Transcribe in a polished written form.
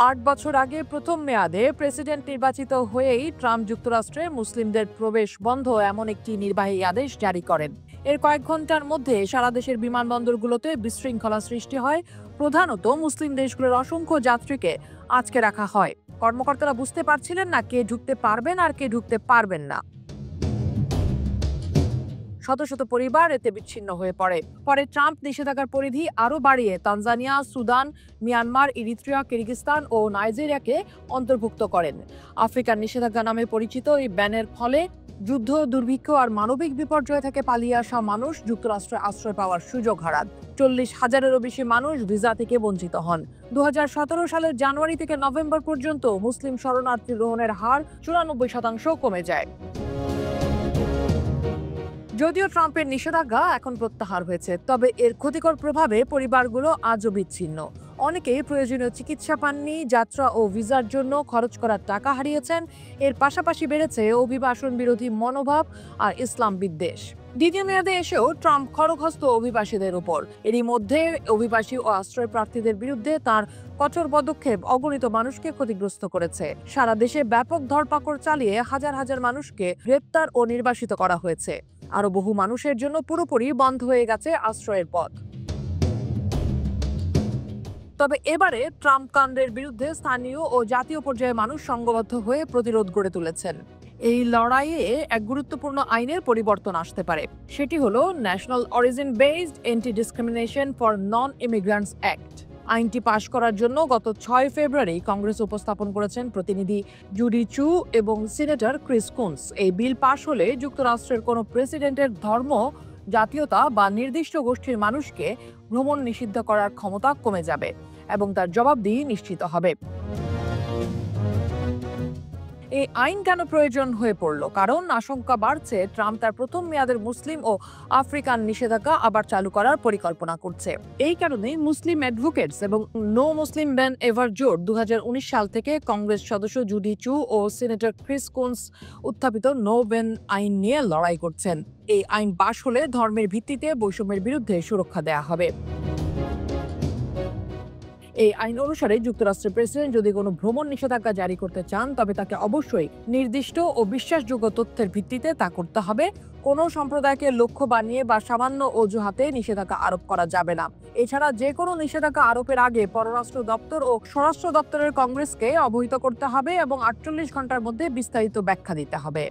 8 বছর আগে প্রথম মেয়াদে প্রেসিডেন্ট নির্বাচিত হয়েই ট্রাম্প যুক্তরাষ্ট্রে মুসলিমদের প্রবেশ বন্ধ এমন একটি নির্বাহী আদেশ জারি করেন। এর কয়েক ঘন্টার মধ্যে সারা দেশের বিমানবন্দরগুলোতে বিশৃঙ্খলা সৃষ্টি হয়। প্রধানত মুসলিম দেশগুলোর অসংখ্য যাত্রীকে আটকে রাখা হয়। কর্মকর্তারা বুঝতে পারছিলেন না কে ঢুকতে পারবেন আর কে ঢুকতে পারবেন না। শত শত পরিবার এতে বিচ্ছিন্ন হয়ে পড়ে। পরে ট্রাম্প নিষেধাজ্ঞার পরিধি আরও বাড়িয়ে Tanzania, Sudan, Myanmar, Eritrea, Kyrgyzstan ও নাইজেরিয়াকে অন্তর্ভুক্ত করেন। আফ্রিকার নিষেধাজ্ঞা নামে পরিচিত এই ব্যানের ফলে যুদ্ধ, দুর্ভিক্ষ আর মানবিক বিপর্যয় থেকে পালিয়ে আসা মানুষ যুক্তরাষ্ট্রে আশ্রয় পাওয়ার সুযোগ হারান। 40,000-এরও বেশি মানুষ ভিসা থেকে বঞ্চিত হন। 2017 সালের জানুয়ারি থেকে নভেম্বর পর্যন্ত মুসলিম শরণার্থী গ্রহণের হার 94% কমে যায়। যদিও ট্রাম্পের নিষেধাজ্ঞা এখন প্রত্যাহার হয়েছে, তবে এর ক্ষতিকর প্রভাবে পরিবারগুলো আজও বিচ্ছিন্ন। অনেকেই প্রয়োজনীয় চিকিৎসা পাননি, যাত্রা ও ভিসার জন্য খরচ করার টাকা হারিয়েছেন। এর পাশাপাশি বেড়েছে অভিবাসন বিরোধী মনোভাব আর ইসলাম বিদ্বেষ। দ্বিতীয় মেয়াদে এসেও ট্রাম্প খড়গহস্ত অভিবাসীদের উপর। এরই মধ্যে অভিবাসী ও আশ্রয় প্রার্থীদের বিরুদ্ধে তার কঠোর পদক্ষেপ অগণিত মানুষকে ক্ষতিগ্রস্ত করেছে। সারা দেশে ব্যাপক ধরপাকড় চালিয়ে হাজার হাজার মানুষকে গ্রেপ্তার ও নির্বাসিত করা হয়েছে। আরো বহু মানুষের জন্য পুরোপুরি বন্ধ হয়ে গেছে আশ্রয়ের পথ। তবে এবারে ট্রাম্প কাণ্ডের বিরুদ্ধে স্থানীয় ও জাতীয় পর্যায়ে মানুষ সংঘবদ্ধ হয়ে প্রতিরোধ গড়ে তুলেছেন। এই লড়াইয়ে এক গুরুত্বপূর্ণ আইনের পরিবর্তন আসতে পারে। সেটি হলো national origin based anti discrimination for non immigrants act. আইনটি পাশ করার জন্য গত 6 ফেব্রুয়ারি কংগ্রেস উপস্থাপন করেছেন প্রতিনিধি জুডি চু এবং সিনেটর ক্রিস কুনস। এই বিল পাশ হলে যুক্তরাষ্ট্রের কোনো প্রেসিডেন্টের ধর্ম, জাতীয়তা বা নির্দিষ্ট গোষ্ঠীর মানুষকে ভ্রমণ নিষিদ্ধ করার ক্ষমতা কমে যাবে এবং তার জবাবদিহি নিশ্চিত হবে। এই আইন কেন প্রয়োজন হয়ে পড়ল? কারণ আশঙ্কা বাড়ছে ট্রাম্প তার প্রথম মেয়াদের মুসলিম ও আফ্রিকান নিষেধাজ্ঞা আবার চালু করার পরিকল্পনা করছে। এই কারণে মুসলিম অ্যাডভোকেটস এবং নো মুসলিম ব্যান এভার জোট 2019 সাল থেকে কংগ্রেস সদস্য জুডি চু ও সিনেটর ক্রিস কুনস উত্থাপিত নো ব্যান আইন নিয়ে লড়াই করছেন। এই আইন পাশ হলে ধর্মের ভিত্তিতে বৈষম্যের বিরুদ্ধে সুরক্ষা দেয়া হবে। এই আইন অনুসারে যুক্তরাষ্ট্রের প্রেসিডেন্ট যদি কোনো ভ্রমণ নিষেধাজ্ঞা জারি করতে চান, তবে তাকে অবশ্যই নির্দিষ্ট ও বিশ্বাসযোগ্য তথ্যের ভিত্তিতে তা করতে হবে। কোনো সম্প্রদায়কে লক্ষ্য বানিয়ে বা সামান্য অজুহাতে নিষেধাজ্ঞা আরোপ করা যাবে না। এছাড়া যে কোনো নিষেধাজ্ঞা আরোপের আগে পররাষ্ট্র দপ্তর ও স্বরাষ্ট্র দপ্তরের কংগ্রেসকে অবহিত করতে হবে এবং 48 ঘন্টার মধ্যে বিস্তারিত ব্যাখ্যা দিতে হবে।